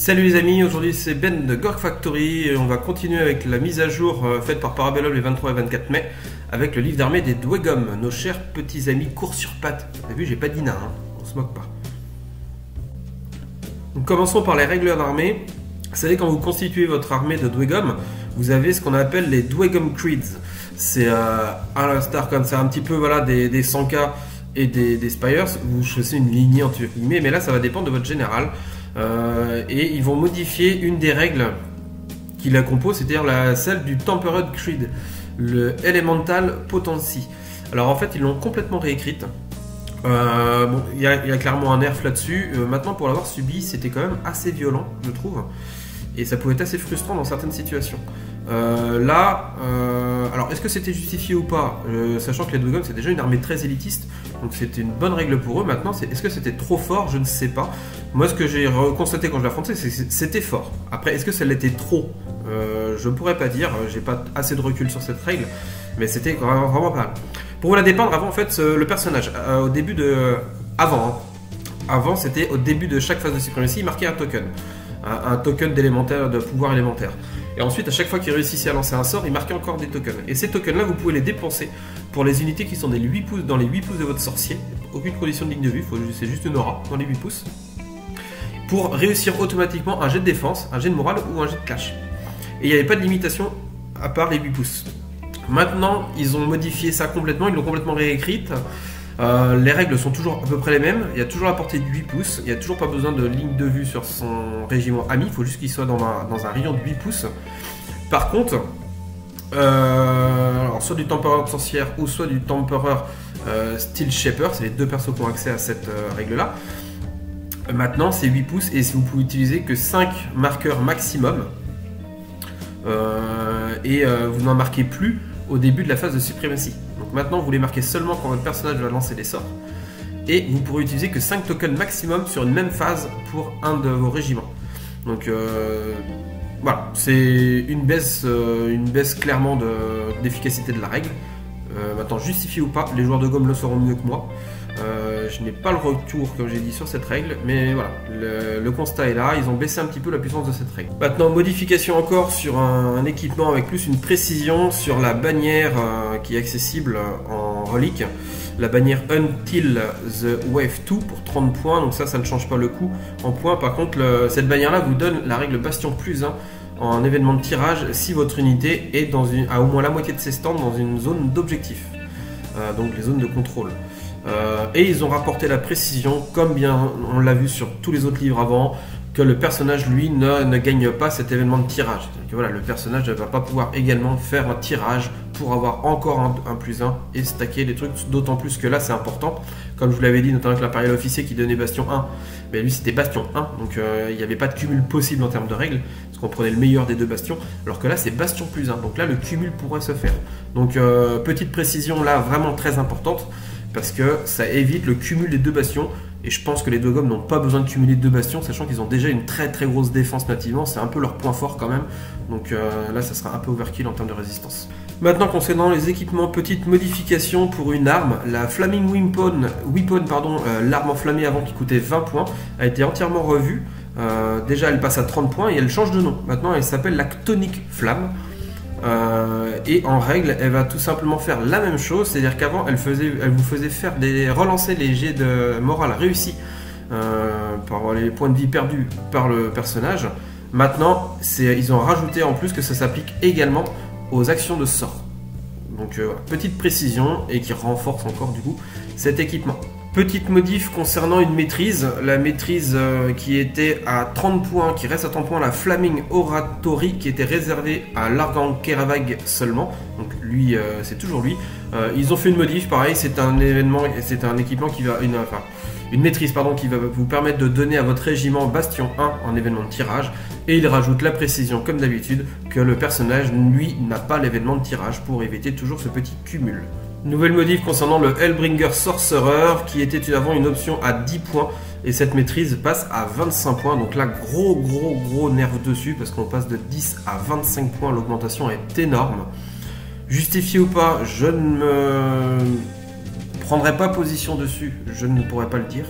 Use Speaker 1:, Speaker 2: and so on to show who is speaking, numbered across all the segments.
Speaker 1: Salut les amis, aujourd'hui c'est Ben de Gork Factory et on va continuer avec la mise à jour faite par Parabellum les 23 et 24 mai avec le livre d'armée des Dwegom, nos chers petits amis courts sur pattes. Vous avez vu, j'ai pas d'INA, hein, on se moque pas. Donc commençons par les règles d'armée. Vous savez, quand vous constituez votre armée de Dwegom, vous avez ce qu'on appelle les Dwegom Creeds. C'est à l'instar comme ça, un petit peu voilà, des Sanka et des Spires. Vous choisissez une lignée entre guillemets, mais là ça va dépendre de votre général. Et ils vont modifier une des règles qui la composent, c'est-à-dire celle du Tempered Creed, le Elemental Potency. Alors en fait ils l'ont complètement réécrite. Bon, il y a clairement un nerf là-dessus. Maintenant, pour l'avoir subi, c'était quand même assez violent, je trouve, et ça pouvait être assez frustrant dans certaines situations. Alors est-ce que c'était justifié ou pas, sachant que les Dwegom c'est déjà une armée très élitiste, donc c'était une bonne règle pour eux. Maintenant, est-ce que c'était trop fort? Je ne sais pas. Moi, ce que j'ai constaté quand je l'affrontais, c'est que c'était fort. Après, est-ce que ça l'était trop? Je ne pourrais pas dire, j'ai pas assez de recul sur cette règle, mais c'était vraiment pas mal. Pour vous la dépeindre, avant en fait, le personnage, au début de... Avant, c'était au début de chaque phase de suprématie, il marquait un token. Un token d'élémentaire, de pouvoir élémentaire. Et ensuite, à chaque fois qu'il réussissait à lancer un sort, il marquait encore des tokens. Et ces tokens-là, vous pouvez les dépenser pour les unités qui sont dans les 8 pouces de votre sorcier. Aucune condition de ligne de vue, c'est juste une aura dans les 8 pouces. Pour réussir automatiquement un jet de défense, un jet de morale ou un jet de clash. Et il n'y avait pas de limitation à part les 8 pouces. Maintenant, ils ont modifié ça complètement, ils l'ont complètement réécrite. Les règles sont toujours à peu près les mêmes. Il y a toujours la portée de 8 pouces. Il n'y a toujours pas besoin de ligne de vue sur son régiment ami. Il faut juste qu'il soit dans un rayon de 8 pouces. Par contre, alors soit du Tempereur sorcière ou soit du Tempereur Steel Shaper, c'est les deux persos qui ont accès à cette règle-là. Maintenant, c'est 8 pouces et vous pouvez utiliser que 5 marqueurs maximum. Vous n'en marquez plus au début de la phase de suprématie. Donc maintenant, vous les marquez seulement quand votre personnage va lancer des sorts. Et vous pourrez utiliser que 5 tokens maximum sur une même phase pour un de vos régiments. Donc voilà, c'est une baisse clairement d'efficacité de la règle. Maintenant, justifié ou pas, les joueurs de gomme le sauront mieux que moi. Je n'ai pas le retour, comme j'ai dit, sur cette règle, mais voilà, le constat est là. Ils ont baissé un petit peu la puissance de cette règle. Maintenant, modification encore sur un équipement avec plus une précision sur la bannière qui est accessible en relique. La bannière Until the Wave 2 pour 30 points, donc ça ne change pas le coup en points. Par contre, cette bannière-là vous donne la règle Bastion plus 1 en événement de tirage si votre unité est à au moins la moitié de ses stands dans une zone d'objectif, donc les zones de contrôle. Et ils ont rapporté la précision, comme bien on l'a vu sur tous les autres livres avant, que le personnage lui ne gagne pas cet événement de tirage. Donc voilà, le personnage ne va pas pouvoir également faire un tirage pour avoir encore un plus 1 et stacker les trucs, d'autant plus que là c'est important. Comme je vous l'avais dit, notamment avec l'impérial officier qui donnait Bastion 1, mais lui c'était Bastion 1, donc il n'y avait pas de cumul possible en termes de règles, parce qu'on prenait le meilleur des deux bastions, alors que là c'est Bastion plus 1, donc là le cumul pourrait se faire. Donc petite précision là vraiment très importante, parce que ça évite le cumul des deux bastions, et je pense que les Dwegom n'ont pas besoin de cumuler deux bastions, sachant qu'ils ont déjà une très grosse défense nativement, c'est un peu leur point fort quand même, donc là ça sera un peu overkill en termes de résistance. Maintenant, concernant les équipements, petite modification pour une arme, la Flaming Weapon, l'arme enflammée avant qui coûtait 20 points, a été entièrement revue. Déjà elle passe à 30 points et elle change de nom, maintenant elle s'appelle la Chthonic Flamme. Et en règle, elle va tout simplement faire la même chose, c'est-à-dire qu'avant, elle vous faisait relancer les jets de morale réussis par les points de vie perdus par le personnage. Maintenant, ils ont rajouté en plus que ça s'applique également aux actions de sort. Donc, petite précision et qui renforce encore du coup cet équipement. Petite modif concernant une maîtrise, la maîtrise qui était à 30 points, qui reste à 30 points, la Flaming Oratory, qui était réservée à l'Argan Keravag seulement, donc lui, c'est toujours lui. Ils ont fait une modif, pareil, c'est un équipement qui va, une maîtrise pardon, qui va vous permettre de donner à votre régiment Bastion 1 en événement de tirage, et il rajoute la précision comme d'habitude que le personnage, lui, n'a pas l'événement de tirage pour éviter toujours ce petit cumul. Nouvelle modif concernant le Hellbringer Sorcerer qui était avant une option à 10 points et cette maîtrise passe à 25 points. Donc là, gros nerf dessus parce qu'on passe de 10 à 25 points. L'augmentation est énorme. Justifié ou pas, je ne me prendrai pas position dessus, je ne pourrais pas le dire.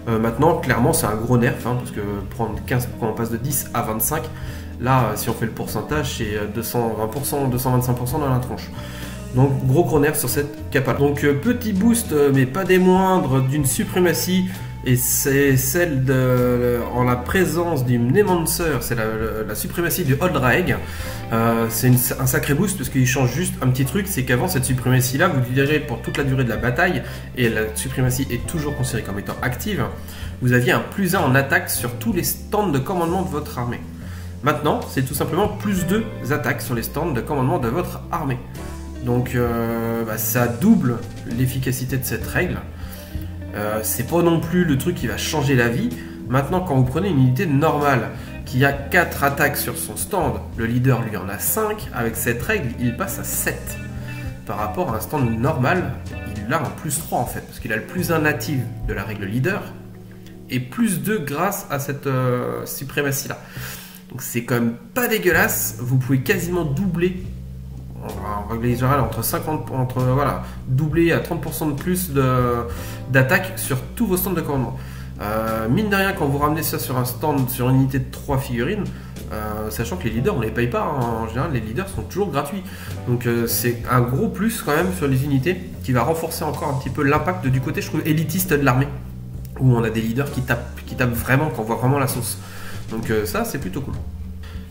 Speaker 1: Maintenant, clairement, c'est un gros nerf, hein, parce que prendre 15, quand on passe de 10 à 25, là, si on fait le pourcentage, c'est 220%, 225% dans la tronche. Donc, gros nerf sur cette capa. Donc, petit boost, mais pas des moindres, d'une suprématie. Et c'est celle en la présence du Mnemancer, c'est la suprématie du Holdraeg. C'est un sacré boost parce qu'il change juste un petit truc, c'est qu'avant cette suprématie là, vous direz pour toute la durée de la bataille, et la suprématie est toujours considérée comme étant active, vous aviez un +1 en attaque sur tous les stands de commandement de votre armée. Maintenant, c'est tout simplement +2 attaques sur les stands de commandement de votre armée. Donc ça double l'efficacité de cette règle. C'est pas non plus le truc qui va changer la vie. Maintenant, quand vous prenez une unité normale qui a 4 attaques sur son stand, le leader lui en a 5, avec cette règle, il passe à 7. Par rapport à un stand normal, il a un +3 en fait, parce qu'il a le +1 natif de la règle leader, et +2 grâce à cette suprématie-là. Donc c'est quand même pas dégueulasse, vous pouvez quasiment doubler, en règle générale, doubler à 30% de plus d'attaque sur tous vos stands de commandement. Mine de rien, quand vous ramenez ça sur un stand, sur une unité de 3 figurines, sachant que les leaders on les paye pas, hein, en général les leaders sont toujours gratuits, donc c'est un gros plus quand même sur les unités qui va renforcer encore un petit peu l'impact du côté, je trouve, élitiste de l'armée, où on a des leaders qui tapent vraiment, qu'on voit vraiment la sauce. Donc ça c'est plutôt cool.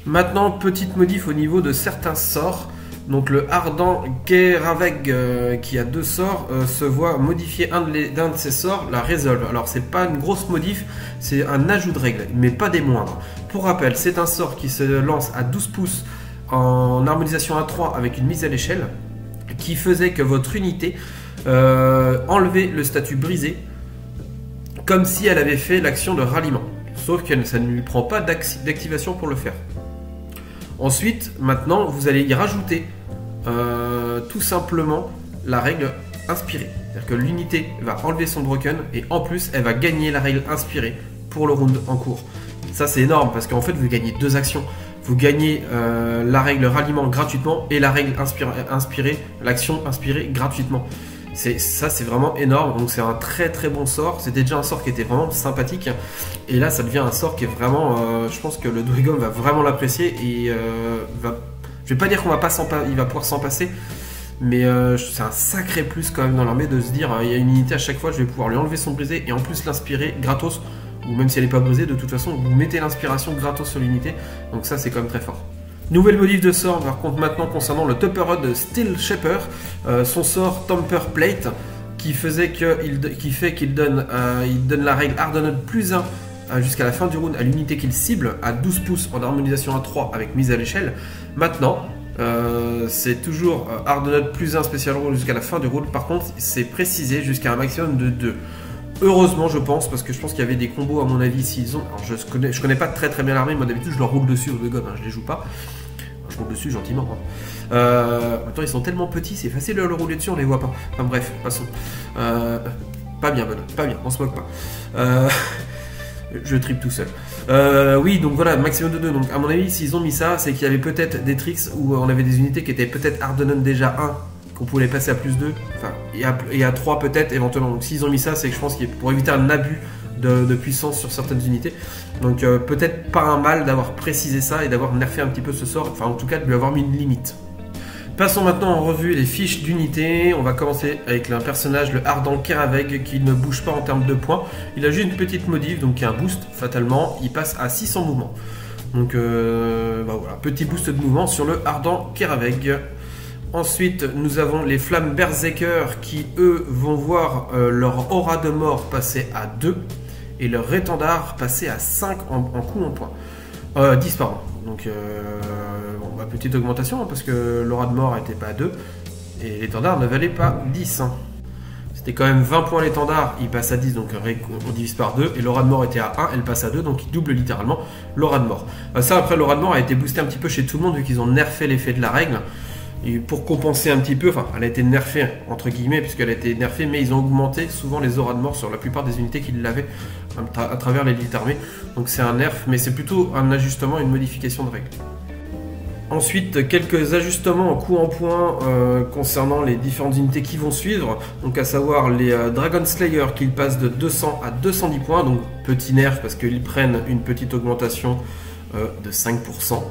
Speaker 1: Maintenant, petite modif au niveau de certains sorts. Donc le Ardent Keraveg qui a 2 sorts se voit modifier d'un de ses sorts, la Resolve. Alors c'est pas une grosse modif, c'est un ajout de règle, mais pas des moindres. Pour rappel, c'est un sort qui se lance à 12 pouces en harmonisation à 3 avec une mise à l'échelle, qui faisait que votre unité enlevait le statut brisé, comme si elle avait fait l'action de ralliement. Sauf que ça ne lui prend pas d'activation pour le faire. Ensuite, maintenant, vous allez y rajouter tout simplement la règle inspirée. C'est-à-dire que l'unité va enlever son broken et en plus, elle va gagner la règle inspirée pour le round en cours. Ça, c'est énorme parce qu'en fait, vous gagnez 2 actions. Vous gagnez la règle ralliement gratuitement et la règle inspirée, l'action inspirée gratuitement. Ça, c'est vraiment énorme. Donc, c'est un très très bon sort. C'était déjà un sort qui était vraiment sympathique. Et là, ça devient un sort qui est vraiment. Je pense que le Dwygom va vraiment l'apprécier et je vais pas dire qu'on va pas il va pouvoir s'en passer, mais c'est un sacré plus quand même dans l'armée de se dire il y a une unité à chaque fois, je vais pouvoir lui enlever son brisé et en plus l'inspirer gratos, ou même si elle n'est pas brisée, de toute façon, vous mettez l'inspiration gratos sur l'unité. Donc ça, c'est quand même très fort. Nouvelle modif de sort, par contre, maintenant concernant le Tupperud de Steel Shaper, son sort Temper Plate, qui fait qu'il donne la règle Hardened +1 jusqu'à la fin du round à l'unité qu'il cible, à 12 pouces en harmonisation à 3 avec mise à l'échelle. Maintenant, c'est toujours Hardened +1 spécial round jusqu'à la fin du round. Par contre, c'est précisé jusqu'à un maximum de 2. Heureusement, je pense, parce que je pense qu'il y avait des combos à mon avis s'ils ont. Alors, je connais pas très bien l'armée, moi d'habitude je leur roule dessus au Dwygom, hein, je les joue pas. Je roule dessus gentiment. Hein. Attends, ils sont tellement petits, c'est facile de leur rouler dessus, on les voit pas. Enfin bref, passons. Pas bien, bonne, pas bien, on se moque pas. Je tripe tout seul. Oui, donc voilà, maximum de 2. Donc à mon avis, s'ils ont mis ça, c'est qu'il y avait peut-être des tricks où on avait des unités qui étaient peut-être Hardened déjà 1, qu'on pouvait passer à +2, enfin, et à 3 peut-être éventuellement. Donc s'ils ont mis ça, c'est que je pense qu'il pour éviter un abus de puissance sur certaines unités. Donc peut-être pas un mal d'avoir précisé ça et d'avoir nerfé un petit peu ce sort, enfin en tout cas de lui avoir mis une limite. Passons maintenant en revue les fiches d'unité. On va commencer avec un personnage, le Ardent Keraveg, qui ne bouge pas en termes de points. Il a juste une petite modif, donc un boost, fatalement. Il passe à 600 mouvements. Donc voilà, petit boost de mouvement sur le Ardent Keraveg. Ensuite, nous avons les Flammes Berserker qui, eux, vont voir leur aura de mort passer à 2 et leur étendard passer à 5 en coup en points. 10, pardon. Donc, petite augmentation, hein, parce que l'aura de mort n'était pas à 2 et l'étendard ne valait pas 10. Hein. C'était quand même 20 points l'étendard, il passe à 10, donc on divise par 2. Et l'aura de mort était à 1, elle passe à 2, donc il double littéralement l'aura de mort. Ça, après, l'aura de mort a été boosté un petit peu chez tout le monde, vu qu'ils ont nerfé l'effet de la règle. Et pour compenser un petit peu, enfin, elle a été nerfée, entre guillemets, puisqu'elle a été nerfée, mais ils ont augmenté souvent les auras de mort sur la plupart des unités qui l'avaient à travers l'élite armée. Donc c'est un nerf, mais c'est plutôt un ajustement, une modification de règle. Ensuite, quelques ajustements en coup en point concernant les différentes unités qui vont suivre. Donc à savoir les Dragon Slayer qui passent de 200 à 210 points. Donc petit nerf parce qu'ils prennent une petite augmentation de 5%.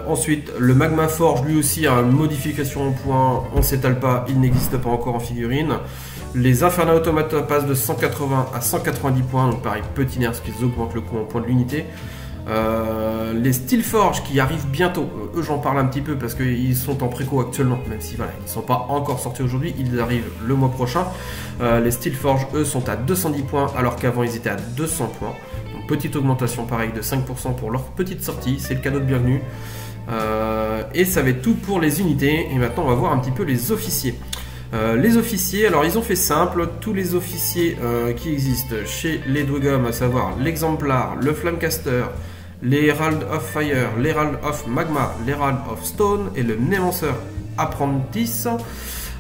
Speaker 1: Ensuite, le Magma Forge lui aussi a une modification en points. On s'étale pas, il n'existe pas encore en figurine. Les Inferna Automata passent de 180 à 190 points. Donc pareil, petit nerf parce qu'ils augmentent le coup en point de l'unité. Les Steelforge qui arrivent bientôt, eux j'en parle un petit peu parce qu'ils sont en préco actuellement, même si voilà, ils ne sont pas encore sortis aujourd'hui, ils arrivent le mois prochain. Les Steelforge eux sont à 210 points alors qu'avant ils étaient à 200 points. Donc petite augmentation pareil de 5% pour leur petite sortie, c'est le cadeau de bienvenue. Et ça va être tout pour les unités. Et maintenant on va voir un petit peu les officiers. Les officiers, alors ils ont fait simple, tous les officiers qui existent chez les Dwegom, à savoir l'exemplar, le Flamecaster, l'Herald of Fire, l'Herald of Magma, l'Herald of Stone et le Némancer Apprentice,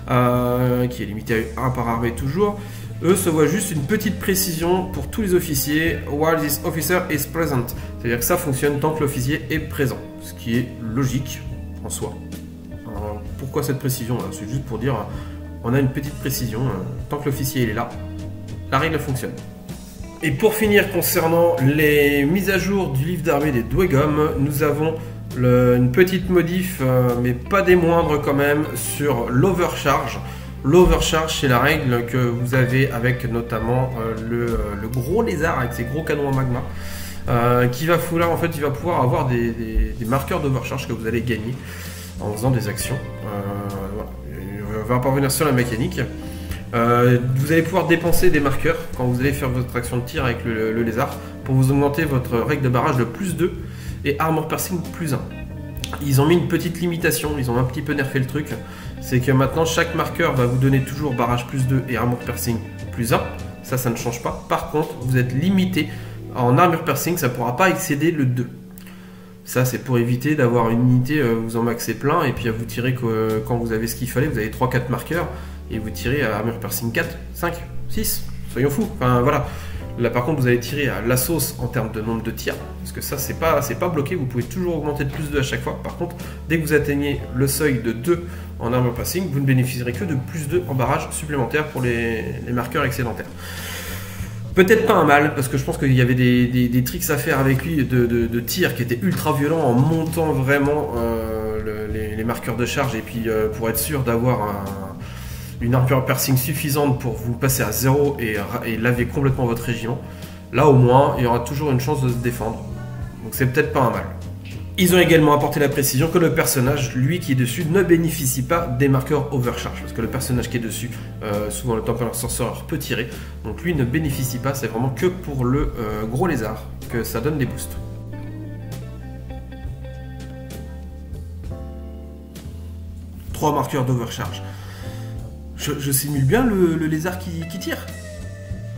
Speaker 1: qui est limité à 1 par armée toujours. Eux se voient juste une petite précision pour tous les officiers, while this officer is present. C'est-à-dire que ça fonctionne tant que l'officier est présent, ce qui est logique en soi. Pourquoi cette précision? C'est juste pour dire, on a une petite précision, tant que l'officier est là, la règle fonctionne. Et pour finir, concernant les mises à jour du livre d'armée des Dwegom, nous avons une petite modif, mais pas des moindres quand même, sur l'Overcharge. L'Overcharge, c'est la règle que vous avez avec notamment le gros lézard avec ses gros canons en magma, qui va fouler, en fait, il va pouvoir avoir des marqueurs d'Overcharge que vous allez gagner en faisant des actions. Voilà. On va pas revenir sur la mécanique. Vous allez pouvoir dépenser des marqueurs quand vous allez faire votre action de tir avec le lézard pour vous augmenter votre règle de barrage de plus 2 et armor piercing plus 1. Ils ont mis une petite limitation, ils ont un petit peu nerfé le truc. C'est que maintenant chaque marqueur va vous donner toujours barrage plus 2 et armor piercing plus 1. Ça ne change pas. Par contre, vous êtes limité en armor piercing, ça ne pourra pas excéder le 2. Ça, c'est pour éviter d'avoir une unité, vous en maxez plein, et puis à vous tirer quand vous avez ce qu'il fallait, vous avez 3-4 marqueurs, et vous tirez à armor piercing 4, 5, 6, soyons fous. Enfin voilà. Là par contre, vous allez tirer à la sauce en termes de nombre de tirs, parce que ça, c'est pas bloqué, vous pouvez toujours augmenter de plus 2 à chaque fois. Par contre, dès que vous atteignez le seuil de 2 en armor piercing, vous ne bénéficierez que de plus 2 en barrage supplémentaire pour les marqueurs excédentaires. Peut-être pas un mal, parce que je pense qu'il y avait des tricks à faire avec lui de tir qui étaient ultra violents en montant vraiment les marqueurs de charge, et puis pour être sûr d'avoir une armure piercing suffisante pour vous passer à 0 et laver complètement votre régiment. Là au moins, il y aura toujours une chance de se défendre. Donc c'est peut-être pas un mal. Ils ont également apporté la précision que le personnage, lui qui est dessus, ne bénéficie pas des marqueurs Overcharge. Parce que le personnage qui est dessus, souvent le Templar Sorcerer peut tirer. Donc lui ne bénéficie pas, c'est vraiment que pour le gros lézard que ça donne des boosts. Trois marqueurs d'Overcharge. Je simule bien le lézard qui tire?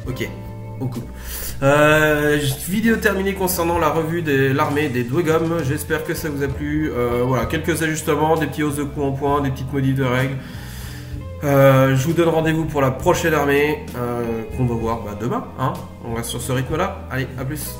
Speaker 1: Ok, on coupe. Vidéo terminée concernant la revue de l'armée des Dwegom. J'espère que ça vous a plu. Voilà, quelques ajustements, des petits hausses de coups en point, des petites modifs de règles. Je vous donne rendez-vous pour la prochaine armée qu'on va voir demain. Hein, on reste sur ce rythme là. Allez, à plus.